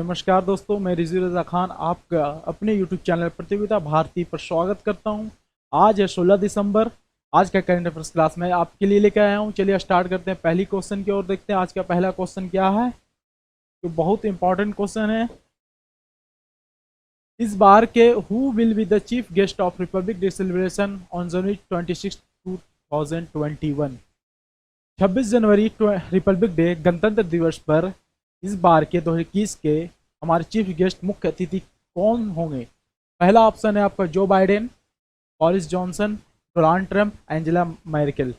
नमस्कार दोस्तों, मैं रिजवी रजा खान आपका अपने YouTube चैनल प्रतियोगिता भारती पर स्वागत करता हूं। आज है 16 दिसंबर। आज का करंट अफेयर्स क्लास में आपके लिए लेकर आया हूं। चलिए स्टार्ट करते हैं पहली क्वेश्चन की ओर। देखते हैं आज का पहला क्वेश्चन क्या है। तो बहुत इंपॉर्टेंट क्वेश्चन है। इस बार के who will be the chief guest of Republic day celebration on January 26, 2021। 26 January Republic day गणतंत्र दिवस पर इस बार के 2021 के हमारे चीफ गेस्ट मुख्य अतिथि कौन होंगे। पहला ऑप्शन है आपका Joe Biden, Boris Johnson, Donald Trump, Angela Merkel.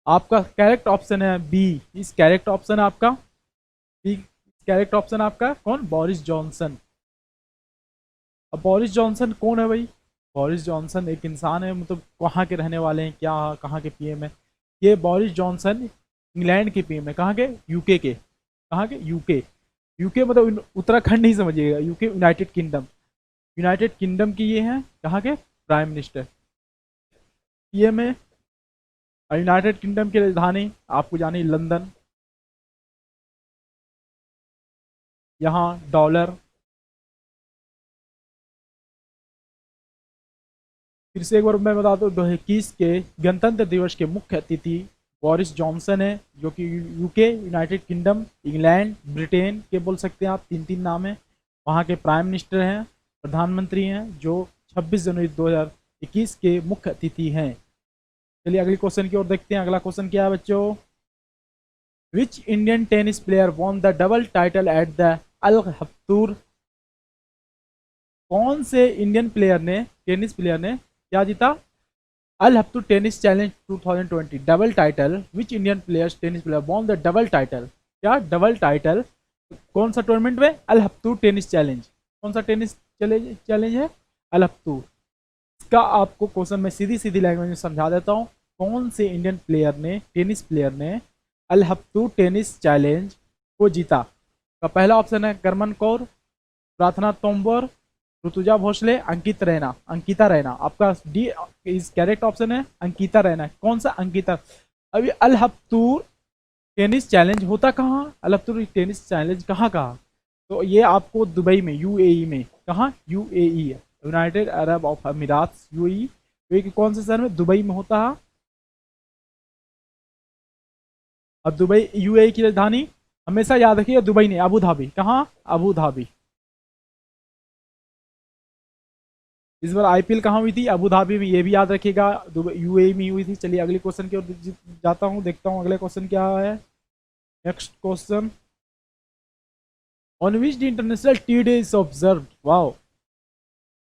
आपका करेक्ट ऑप्शन है बी। इस करेक्ट ऑप्शन आपका बी। करेक्ट ऑप्शन आपका कौन? Boris Johnson. अब बोरिस जॉनसन कौन है भाई? बोरिस जॉनसन एक इंसान है, मतलब कहाँ के रहने वाले हैं, क्या कहाँ के पीएम है। ये बोरिस जॉनसन इंग्लैंड के पीएम है। कहाँ के? यूके के। कहाँ के? यूके। यूके मतलब उत्तराखंड नहीं समझिएगा, UK United kingdom. United kingdom की ये हैं कहाँ के प्राइम मिनिस्टर। पीएम है। यूनाइटेड किंगडम की राजधानी आपको जानी लंदन। यहाँ डॉलर। फिर से एक बार मैं बता दूं, 2021 के गणतंत्र दिवस के मुख्य अतिथि बोरिस जॉनसन है, जो कि UK United kingdom England Britain के बोल सकते हैं आप। तीन तीन नाम है। वहाँ के प्राइम मिनिस्टर हैं, प्रधानमंत्री हैं, जो 26 जनवरी 2021 के मुख्य अतिथि हैं। चलिए अगले क्वेश्चन की ओर देखते हैं। अगला क्वेश्चन क्या है बच्चों? Which Indian tennis player won the double title at the Al Habtoor. कौन से इंडियन प्लेयर ने, टेनिस प्लेयर ने क्या जीता? Al Habtoor tennis challenge 2020 double title. Which Indian players tennis player won the double title. क्या double title? कौन सा tournament में? Al Habtoor tennis challenge. कौन सा टेनिस चैलेंज है? अल हफ्तूर। इसका आपको क्वेश्चन में सीधी सीधी लैंग्वेज में समझा देता हूँ। कौन से इंडियन प्लेयर ने, टेनिस प्लेयर ने अल हफ्तूर टेनिस चैलेंज को जीता? का पहला ऑप्शन है करमन कौर, प्रार्थना तोमर, ऋतुजा भोसले, अंकित रैना। अंकिता रैना आपका डी इज करेक्ट ऑप्शन है। अंकिता रैना। कौन सा अंकिता? अभी अल हफ्तूर टेनिस चैलेंज होता कहाँ? अल हफ्तूर टेनिस चैलेंज कहाँ कहाँ? तो ये आपको दुबई में, यूएई में। कहाँ? यूएई, यूनाइटेड अरब ऑफ अमीरात, यूएई। कौन से शहर में? दुबई में होता है। अब दुबई यूएई की राजधानी हमेशा याद रखिए, दुबई नहीं, अबू धाबी। कहाँ? Abu Dhabi. इस बार आईपीएल कहाँ हुई थी? अबू धाबी में, ये भी याद रखिएगा। दुबई यूएई में हुई थी। चलिए अगले क्वेश्चन की ओर जाता हूँ, देखता हूँ अगले क्वेश्चन क्या है। Next question, on which the international T day is observe. Wow,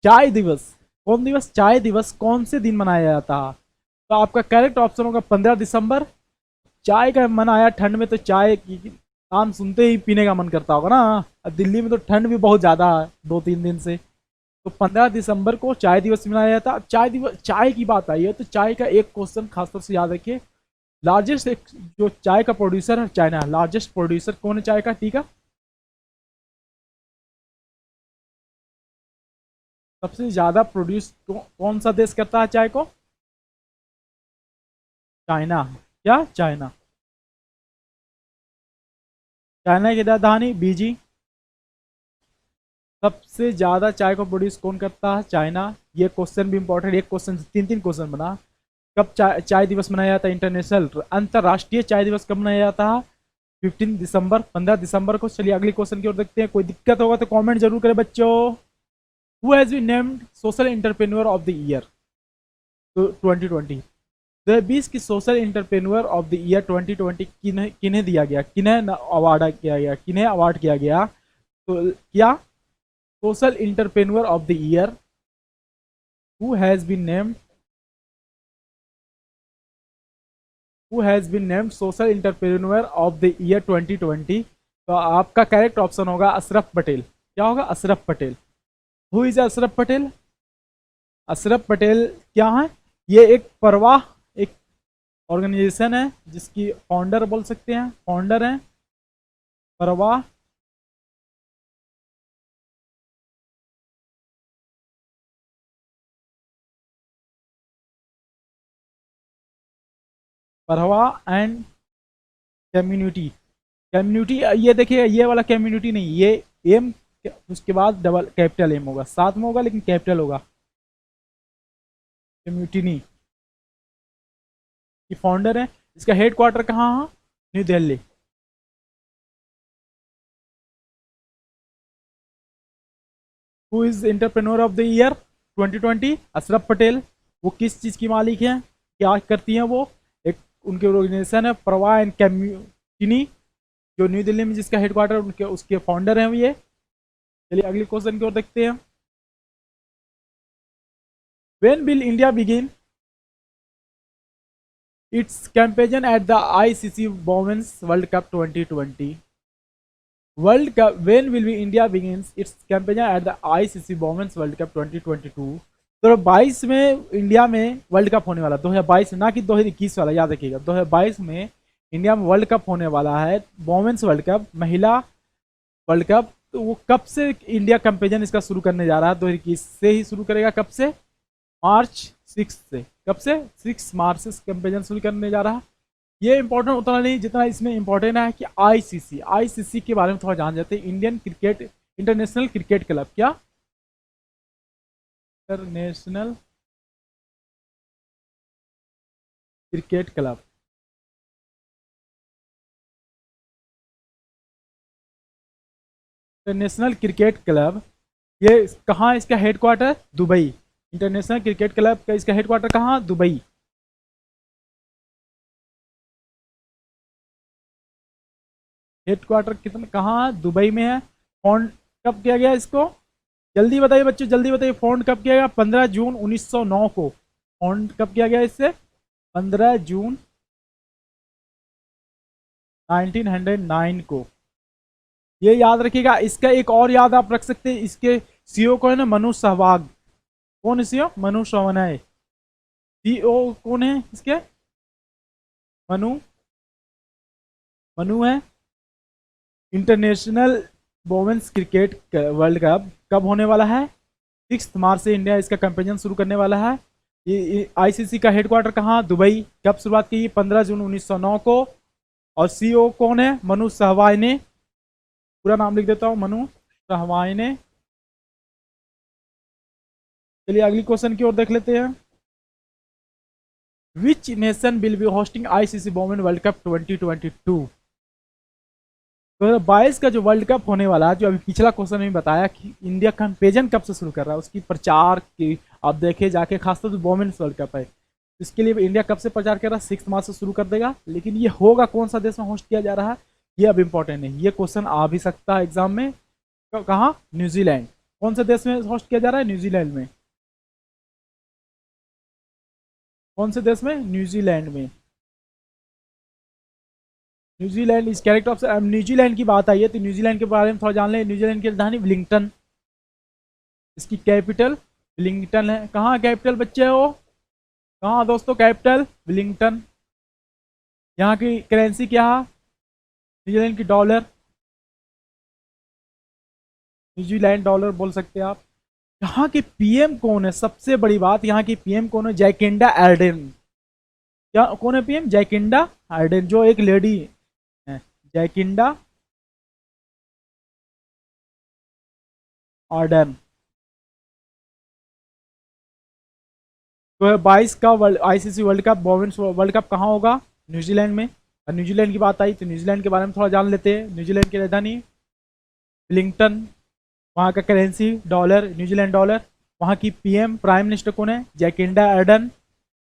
चाय दिवस। कौन दिवस? चाय दिवस कौन से दिन मनाया जाता है? तो आपका करेक्ट ऑप्शन होगा 15 दिसंबर। चाय का मनाया ठंड में, तो चाय की नाम सुनते ही पीने का मन करता होगा ना। अब दिल्ली में तो ठंड भी बहुत ज़्यादा है 2-3 दिन से। तो 15 दिसंबर को चाय दिवस मनाया जाता है। चाय दिवस, चाय की बात आई है तो चाय का एक क्वेश्चन खासतौर से याद रखिए। लार्जेस्ट जो चाय का प्रोड्यूसर है चाइना। लार्जेस्ट प्रोड्यूसर कौन है चाय का? ठीक है। सबसे ज्यादा प्रोड्यूस कौन सा देश करता है चाय को? चाइना। क्या? चाइना। चाइना की राजधानी बीजिंग। सबसे ज्यादा चाय को प्रोड्यूस कौन करता है? चाइना। ये क्वेश्चन भी इंपॉर्टेंट। एक क्वेश्चन से तीन तीन क्वेश्चन बना। कब चाय दिवस मनाया जाता है? इंटरनेशनल अंतरराष्ट्रीय चाय दिवस कब मनाया जाता है? 15 दिसंबर, 15 दिसंबर को। चलिए अगली क्वेश्चन की ओर देखते हैं। कोई दिक्कत होगा तो कमेंट जरूर करें बच्चों। Who has been named social entrepreneur of the year 2020। 2020 की social entrepreneur of the year 2020 किन्हें किन्हें दिया गया? किन्हें अवार्ड किया गया? किन्हें अवार्ड किया गया? तो क्या social entrepreneur of the year who has been named, who has been named social entrepreneur of the year 2020। तो आपका करेक्ट ऑप्शन होगा अशरफ पटेल। क्या होगा? अशरफ पटेल। Who is Ashraf Patel? अशरफ पटेल क्या है? ये एक परवाह, एक ऑर्गेनाइजेशन है जिसकी फाउंडर बोल सकते हैं, फाउंडर हैं परवाह। परवाह एंड कम्युनिटी। कम्युनिटी, ये देखिए, ये वाला कम्युनिटी नहीं, ये एम, उसके बाद डबल कैपिटल एम होगा, साथ में होगा लेकिन कैपिटल होगा। म्यूटिनी ये फाउंडर है, इसका हेड क्वार्टर कहाँ है? New Delhi. Who is entrepreneur of the year 2020? Ashraf Patel. वो किस चीज़ की मालिक हैं, क्या करती हैं वो? एक उनके ऑर्गेनाइजेशन है प्रवाह एंड कम्युनिटी, जो न्यू दिल्ली में जिसका हेडक्वार्टर, उनके उसके फाउंडर हैं ये। चलिए अगले क्वेश्चन की ओर देखते हैं। When will India begin its campaign at the ICC women's world cup 2020? World cup when will be India begins its campaign at the ICC women's world cup 2022? 2022 में इंडिया में वर्ल्ड कप होने वाला, 2022 ना कि 2021 वाला, याद रखिएगा 2022 में इंडिया में वर्ल्ड कप होने वाला है, वोमेन्स वर्ल्ड कप, महिला वर्ल्ड कप। तो वो कब से इंडिया कैंपेजन इसका शुरू करने जा रहा है? 2021 से ही शुरू करेगा। कब से? मार्च 6 से। कब से? 6 मार्च से कैंपेजन शुरू करने जा रहा है। ये इंपॉर्टेंट उतना नहीं जितना इसमें इंपॉर्टेंट है कि आईसीसी के बारे में थोड़ा जान जाते हैं। Indian cricket international cricket club, क्या? International cricket club. International cricket club ये कहाँ, इसका headquarter Dubai. International cricket club का इसका हेडक्वार्टर कहाँ? दुबई। हेडक्वार्टर कितना कहाँ? दुबई में है। फाउंड कब किया गया इसको? जल्दी बताइए बच्चों, जल्दी बताइए। फाउंड कब किया गया? 15 जून 1909 को। फाउंड कब किया गया इससे? 15 जून 1909 को। ये याद रखिएगा। इसका एक और याद आप रख सकते हैं, इसके सीईओ कौन है? मनु सहवाग। कौन है सीईओ? मनु सहवाग। सीईओ कौन है इसके? मनु मनु है। International women's cricket world cup कब होने वाला है? 6 मार्च से इंडिया इसका कैंपेजन शुरू करने वाला है। ये आईसीसी का हेडक्वार्टर कहाँ? दुबई। कब शुरुआत की? 15 जून 1909 को। और सीईओ कौन है? मनु सहवाग ने। पूरा नाम लिख देता हूँ, मनु सहवाग ने। चलिए अगली क्वेश्चन की ओर देख लेते हैं। Which nation will be hosting ICC women world cup 2022? 2022 का जो वर्ल्ड कप होने वाला है, जो अभी पिछला क्वेश्चन में बताया कि इंडिया कैंपेजन कब से शुरू कर रहा है, उसकी प्रचार की आप देखे जाके, खासतौर से वोमेन्स वर्ल्ड कप है, इसके लिए इंडिया कब से प्रचार कर रहा है? 6 मार्च से शुरू कर देगा। लेकिन ये होगा कौन सा देश में होस्ट किया जा रहा है, ये अब इंपॉर्टेंट है। ये क्वेश्चन आ भी सकता है एग्जाम में। कहाँ? न्यूजीलैंड। कौन से देश में होस्ट किया जा रहा है? न्यूजीलैंड में। कौन से देश में? न्यूजीलैंड में। न्यूजीलैंड इस कैरेक्टर ऑफ, न्यूजीलैंड की बात आई है तो न्यूजीलैंड के बारे में थोड़ा जान लें। न्यूजीलैंड की राजधानी वेलिंगटन, इसकी कैपिटल वेलिंगटन है। कहाँ कैपिटल बच्चे हो? कहाँ दोस्तों कैपिटल? वेलिंगटन। यहाँ की करेंसी क्या है? न्यूजीलैंड की डॉलर, न्यूजीलैंड डॉलर बोल सकते हैं आप। यहाँ के पीएम कौन है? सबसे बड़ी बात, यहाँ की पीएम कौन है? Jacinda Arden. क्या कौन है पीएम? जैकिंडा आर्डेन, जो एक लेडी है, जैकिंडा आर्डन। तो 22 का ICC world cup, women's world cup कहाँ होगा? न्यूजीलैंड में। और न्यूजीलैंड की बात आई तो न्यूजीलैंड के बारे में थोड़ा जान लेते हैं। न्यूजीलैंड की राजधानी वेलिंगटन, वहाँ का करेंसी डॉलर, न्यूजीलैंड डॉलर। वहाँ की पीएम प्राइम मिनिस्टर कौन है? Jacinda Ardern.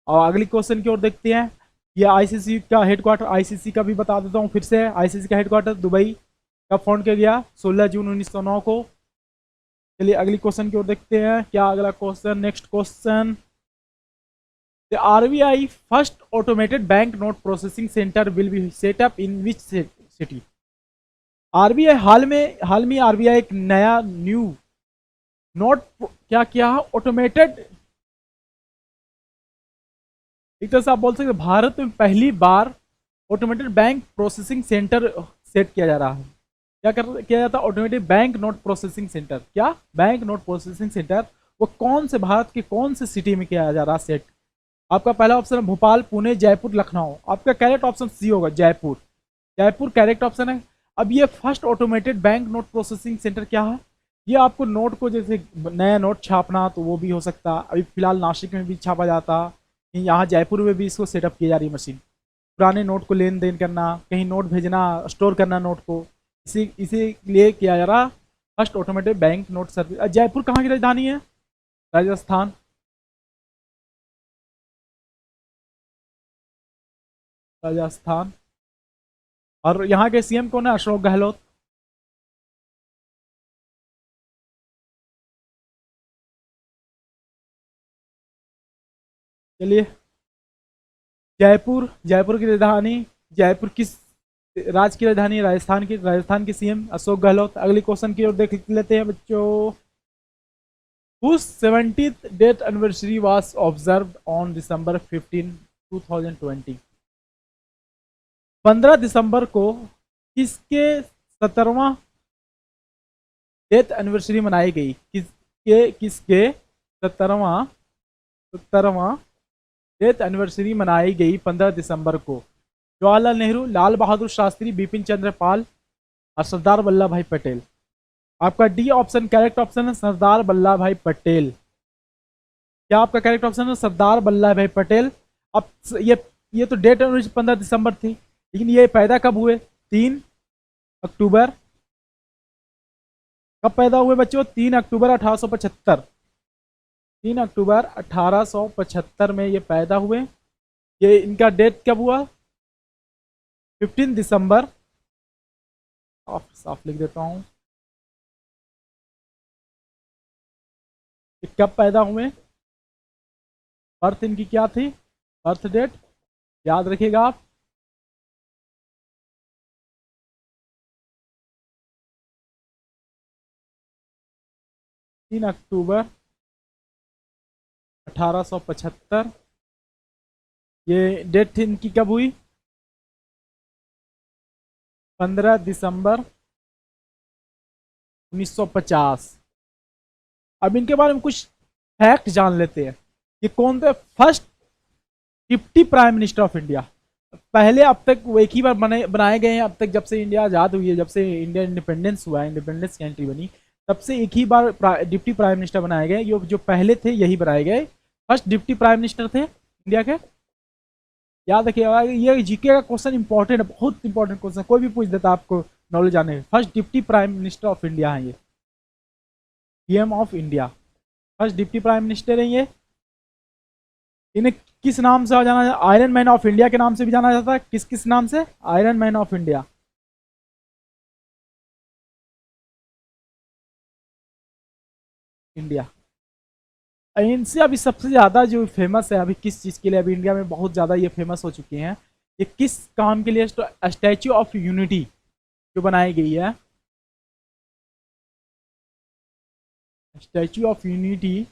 और अगली क्वेश्चन की ओर देखते हैं। ये आईसीसी का हेडक्वार्टर, आईसीसी का भी बता देता हूँ फिर से। आईसीसी का हेडक्वार्टर दुबई। कब फाउंड किया गया? 16 जून 1909 को। चलिए अगली क्वेश्चन की ओर देखते हैं। क्या अगला question? Next question. The RBI first automated bank note processing center will be set up in which city? RBI हाल में आरबीआई एक नया न्यू नोट क्या किया है? ऑटोमेटेड, एक तरह से आप बोल सकते हैं भारत में पहली बार automated bank processing centre set किया जा रहा है। क्या किया जाता है? Automated bank note processing centre. क्या? Bank note processing centre. वो कौन से भारत के कौन से सिटी में किया जा रहा है सेट? आपका पहला ऑप्शन है भोपाल, पुणे, जयपुर, लखनऊ। आपका करेक्ट ऑप्शन सी होगा, जयपुर। जयपुर करेक्ट ऑप्शन है। अब ये first automated bank note processing centre क्या है? ये आपको नोट को जैसे नया नोट छापना तो वो भी हो सकता। अभी फिलहाल नासिक में भी छापा जाता, यहाँ जयपुर में भी इसको सेटअप की जा रही मशीन। पुराने नोट को लेन देन करना, कहीं नोट भेजना, स्टोर करना नोट को, इसी इसी लिए किया जा रहा first automated bank note service. Jaipur कहाँ की राजधानी है? राजस्थान। राजस्थान। और यहाँ के सीएम कौन है? अशोक गहलोत। चलिए, जयपुर, जयपुर की राजधानी, जयपुर किस राज्य की राजधानी है? राजस्थान की। राजस्थान के सीएम अशोक गहलोत। अगली क्वेश्चन की ओर देख लेते हैं बच्चों। Whose 70th death anniversary was observed on December 15, 2020? 15 दिसंबर को किसके 17वां डेथ एनिवर्सरी मनाई गई? किसके 17वां 17वां डेथ एनिवर्सरी मनाई गई 15 दिसंबर को? जवाहरलाल नेहरू, लाल बहादुर शास्त्री, बिपिन चंद्र पाल और सरदार वल्लभ भाई पटेल। आपका डी ऑप्शन करेक्ट ऑप्शन है, सरदार वल्लभ भाई पटेल। क्या आपका करेक्ट ऑप्शन है सरदार वल्लभ भाई पटेल? अब ये तो डेट 15 दिसंबर थी, लेकिन ये पैदा कब हुए? 3 अक्टूबर। कब पैदा हुए बच्चों? 3 अक्टूबर 1875। 3 अक्टूबर 1875 में ये पैदा हुए। ये इनका डेट कब हुआ? 15 दिसंबर। साफ साफ लिख देता हूँ, कब पैदा हुए, बर्थ इनकी क्या थी, बर्थ डेट याद रखिएगा आप। 3 अक्टूबर 1875। ये डेट थी इनकी कब हुई? 15 दिसंबर 1950। अब इनके बारे में कुछ फैक्ट जान लेते हैं। ये कौन थे first deputy prime minister of India? पहले अब तक वो एक ही बार बनाए गए हैं। अब तक जब से इंडिया आज़ाद हुई है, जब से इंडिया इंडिपेंडेंस हुआ है, इंडिपेंडेंस की एंट्री बनी, तब से एक ही बार डिप्टी प्राइम मिनिस्टर बनाए गए। जो पहले थे यही बनाए गए, फर्स्ट डिप्टी प्राइम मिनिस्टर थे इंडिया के। याद रखिएगा, ये जीके का क्वेश्चन इंपॉर्टेंट है, बहुत इंपॉर्टेंट क्वेश्चन, कोई भी पूछ देता आपको नॉलेज आने। First deputy prime minister of India है ये, PM of India, first deputy prime minister है ये। इन्हें किस नाम से जाना जाता है? आयरन मैन ऑफ इंडिया के नाम से भी जाना जाता है। किस किस नाम से? Iron man of India, India. इनसे अभी सबसे ज्यादा जो फेमस है अभी किस चीज के लिए, अभी इंडिया में बहुत ज्यादा ये फेमस हो चुके हैं, ये किस काम के लिए? स्टैच्यू ऑफ यूनिटी जो बनाई गई है, statue of unity,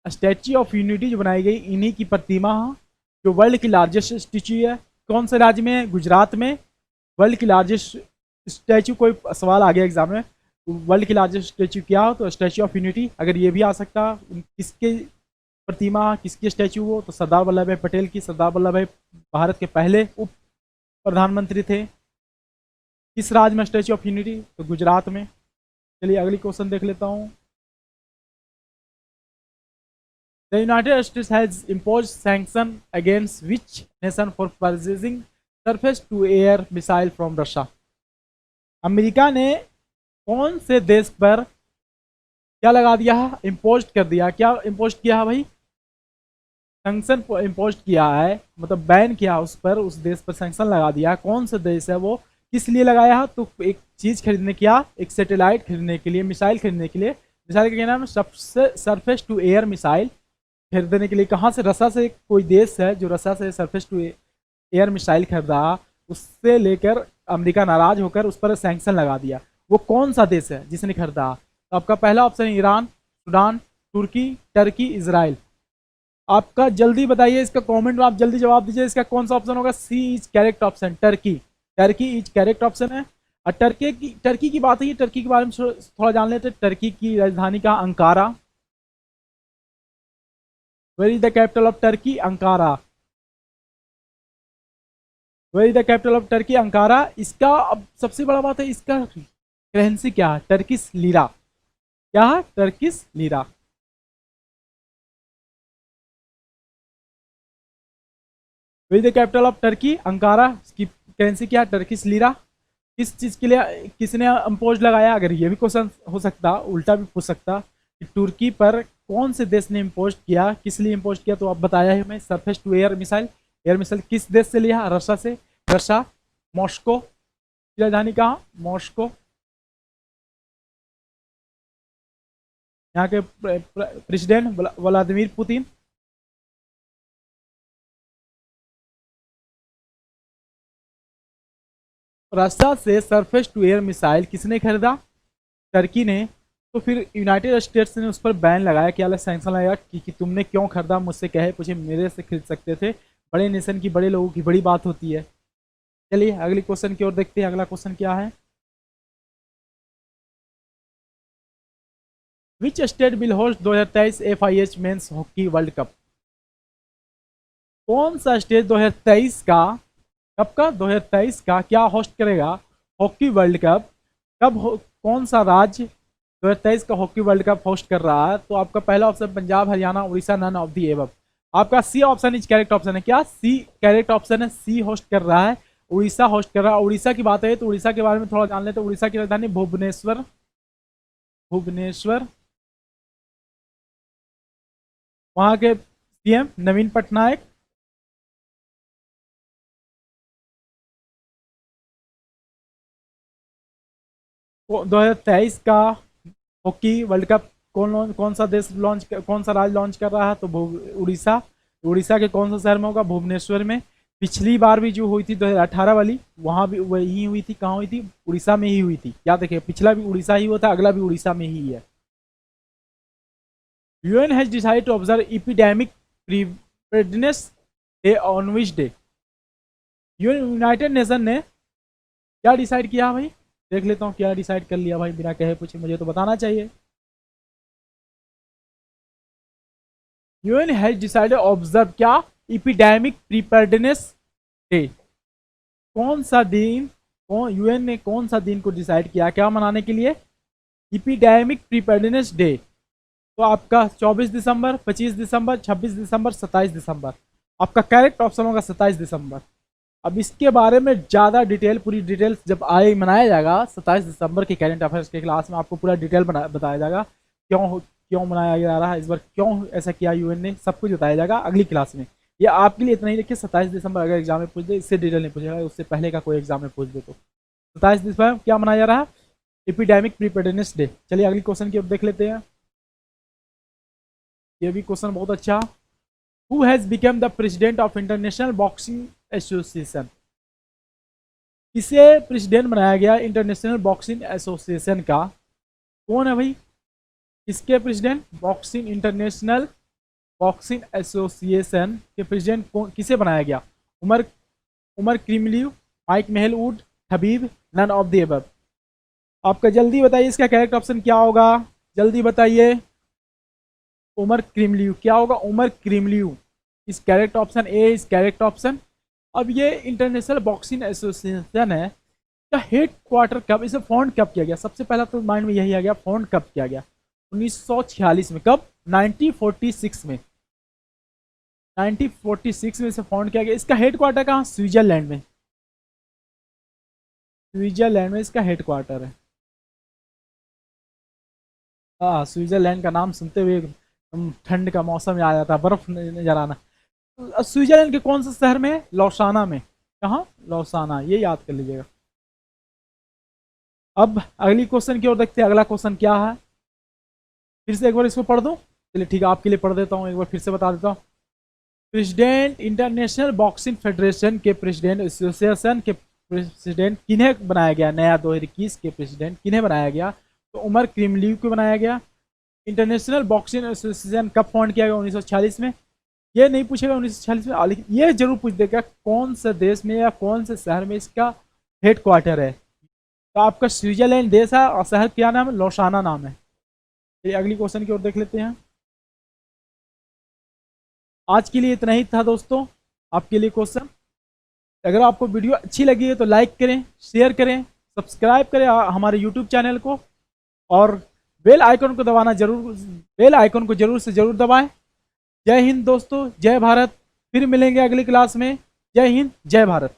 statue of unity जो बनाई गई, इन्हीं की प्रतिमा, जो वर्ल्ड की लार्जेस्ट स्टैच्यू है। कौन से राज्य में? गुजरात में। वर्ल्ड की लार्जेस्ट स्टैच्यू, कोई सवाल आ गया एग्जाम में, वर्ल्ड की लार्जेस्ट स्टैच्यू क्या हो तो स्टैच्यू ऑफ यूनिटी। अगर ये भी आ सकता, किसके प्रतिमा, किसकी स्टैच्यू हो तो सरदार वल्लभ भाई पटेल की। सरदार वल्लभ भाई भारत के पहले उप प्रधानमंत्री थे। किस राज्य में स्टैच्यू ऑफ यूनिटी? तो गुजरात में। चलिए अगली क्वेश्चन देख लेता हूँ। The United States has imposed sanctions against which nation for purchasing surface-to-air missile from Russia? America ने कौन से देश पर क्या लगा दिया है? इम्पोज कर दिया। क्या इम्पोज किया है भाई? सैंक्शन इम्पोज किया है, मतलब बैन किया उस पर, उस देश पर सैंक्शन लगा दिया। कौन सा देश है वो? किस लिए लगाया है? तो एक चीज खरीदने, क्या? एक सैटेलाइट खरीदने के लिए, मिसाइल खरीदने के लिए। मिसाइल का क्या नाम है? सबसे सरफेस टू एयर मिसाइल खरीदने के लिए। कहाँ से? रसा से। कोई देश है जो रसा से सरफेस टू एयर मिसाइल खरीदा, उससे लेकर अमेरिका नाराज होकर उस पर सैंक्शन लगा दिया। वो कौन सा देश है जिसने खरीदा? तो आपका पहला ऑप्शन ईरान, सूडान, तुर्की, टर्की, इजराइल। आपका जल्दी बताइए, इसका कमेंट में आप जल्दी जवाब दीजिए, इसका कौन सा ऑप्शन होगा? C is correct option, Turkey. Turkey is correct option है। और टर्की की बात है, टर्की के बारे में थोड़ा जान लेते हैं। टर्की की राजधानी का Ankara. Where is the capital of Turkey? Ankara. Where is the capital of Turkey? Ankara. इसका अब सबसे बड़ा बात है, इसका करेंसी क्या है? Turkish lira. क्या है? Turkish lira. Where is the capital of Turkey? Ankara. इसकी करेंसी क्या है? Turkish lira. किस चीज के लिए किसने इम्पोज लगाया? अगर ये भी क्वेश्चन हो सकता, उल्टा भी पूछ सकता कि तुर्की पर कौन से देश ने इम्पोज किया, किस लिए इम्पोज किया? तो आप बताया है हमें, surface to air missile. Air missile किस देश से लिया? रशिया से। रशिया। मॉस्को की राजधानी कहाँ? मॉस्को। यहाँ के प्रेसिडेंट व्लादिमीर पुतिन। रशिया से सरफेस टू एयर मिसाइल किसने खरीदा? टर्की ने। तो फिर यूनाइटेड स्टेट्स ने उस पर बैन लगाया, क्या सैंक्शन लगाया कि तुमने क्यों खरीदा? मुझसे कहे पूछे, मेरे से खरीद सकते थे। बड़े नेशन की, बड़े लोगों की बड़ी बात होती है। चलिए अगले क्वेश्चन की ओर देखते हैं। अगला क्वेश्चन क्या है? Which state will host 2023 FIH men's hockey world cup? कौन सा स्टेट 2023 का, कब का? 2023 का क्या होस्ट करेगा? Hockey world cup. कौन सा राज्य 2023 का हॉकी वर्ल्ड कप होस्ट कर रहा है? तो आपका पहला option Punjab, Haryana, Orissa, none of the above. आपका C option is correct option है। क्या सी करेक्ट ऑप्शन है? सी होस्ट कर रहा है, उड़ीसा होस्ट कर रहा है। उड़ीसा की बात है तो उड़ीसा के बारे में थोड़ा जान लेते हैं। उड़ीसा की राजधानी भुवनेश्वर। भुवनेश्वर। वहां के सीएम नवीन पटनायक। 2023 का हॉकी वर्ल्ड कप कौन सा देश कौन सा राज्य लॉन्च कर रहा है? तो उड़ीसा। उड़ीसा के कौन सा शहर में होगा? भुवनेश्वर में। पिछली बार भी जो हुई थी 2018 वाली, वहां भी वही हुई थी। कहाँ हुई थी? उड़ीसा में ही हुई थी। याद रखिए, पिछला भी उड़ीसा ही हुआ था, अगला भी उड़ीसा में ही है। UN has decided to observe epidemic preparedness day on which day? United Nation ने क्या डिसाइड किया भाई? देख लेता हूँ क्या डिसाइड कर लिया भाई, बिना कहे पूछे, मुझे तो बताना चाहिए। यूएन हैज डिसाइडेड ऑब्जर्व क्या? Epidemic preparedness day. कौन सा दिन, कौन यूएन ने कौन सा दिन को डिसाइड किया क्या मनाने के लिए? Epidemic preparedness day. तो आपका 24 दिसंबर, 25 दिसंबर, 26 दिसंबर, 27 दिसंबर। आपका करेक्ट ऑप्शन होगा 27 दिसंबर। अब इसके बारे में ज़्यादा डिटेल, पूरी डिटेल जब आए मनाया जाएगा 27 दिसंबर के करेंट अफेयर्स के क्लास में, आपको पूरा डिटेल बताया जाएगा क्यों मनाया जा रहा है इस बार, क्यों ऐसा किया यूएन ने, सब कुछ बताया जाएगा अगली क्लास में। ये आपके लिए इतना ही रखिए, 27 दिसंबर अगर एग्जाम में पूछ दे, इससे डिटेल नहीं पूछेगा, उससे पहले का कोई एग्जाम में पूछ दे तो 27 दिसंबर क्या मनाया जा रहा है? Epidemic preparedness day. चलिए अगली क्वेश्चन की ओर देख लेते हैं। ये भी क्वेश्चन बहुत अच्छा। Who has become the president of international boxing association? इसे प्रेसिडेंट बनाया गया इंटरनेशनल बॉक्सिंग एसोसिएशन का। कौन है भाई इसके president? Boxing international boxing association के प्रेसिडेंट कौन, किसे बनाया गया? उमर उमर क्रीमलिव, माइक महल वुड, Habib, none of the above. आपका जल्दी बताइए इसका करेक्ट ऑप्शन क्या होगा? जल्दी बताइए। उमर क्रीमलिव। क्या होगा? उमर क्रीमलिव इस correct option. A is correct option. अब ये इंटरनेशनल बॉक्सिंग एसोसिएशन है, का हेड क्वार्टर कब, इसे फाउंड कब किया गया? सबसे पहला तो माइंड में यही आ गया, फाउंड कब किया गया? 1946 में। कब? 1946 में। 1946 में इसे फाउंड किया गया। इसका हेड क्वार्टर कहाँ? स्विट्जरलैंड में। स्विट्जरलैंड में इसका हेड क्वार्टर है। हाँ, स्विट्जरलैंड का नाम सुनते हुए ठंड का मौसम आ जाता है, बर्फ नजर आना। स्विट्जरलैंड के कौन से शहर में? लौसाना में। कहाँ? लौसाना, ये याद कर लीजिएगा। अब अगली क्वेश्चन की ओर देखते हैं। अगला क्वेश्चन क्या है? फिर से एक बार इसको पढ़ दूं? चलिए ठीक है, आपके लिए पढ़ देता हूँ, एक बार फिर से बता देता हूँ। प्रेसिडेंट इंटरनेशनल बॉक्सिंग फेडरेशन के प्रेसिडेंट, एसोसिएशन के प्रेसिडेंट किन्हें बनाया गया? नया 2021 के प्रेसिडेंट किन्हें बनाया गया? तो उमर क्रीमलिव को बनाया गया। इंटरनेशनल बॉक्सिंग एसोसिएशन कब फाउंड किया गया? 1946 में। ये नहीं पूछेगा 1946 में, लेकिन ये जरूर पूछ देगा कौन से देश में या कौन से शहर में इसका हेड क्वार्टर है। तो आपका स्विट्जरलैंड देश है और शहर क्या नाम है? लौसाना नाम है। ये अगली क्वेश्चन की ओर देख लेते हैं। आज के लिए इतना ही था दोस्तों, आपके लिए क्वेश्चन। अगर आपको वीडियो अच्छी लगी है तो लाइक करें, शेयर करें, सब्सक्राइब करें हमारे यूट्यूब चैनल को, और बेल आइकन को दबाना जरूर, बेल आइकन को जरूर से जरूर दबाएं। जय हिंद दोस्तों, जय भारत। फिर मिलेंगे अगली क्लास में। जय हिंद, जय भारत।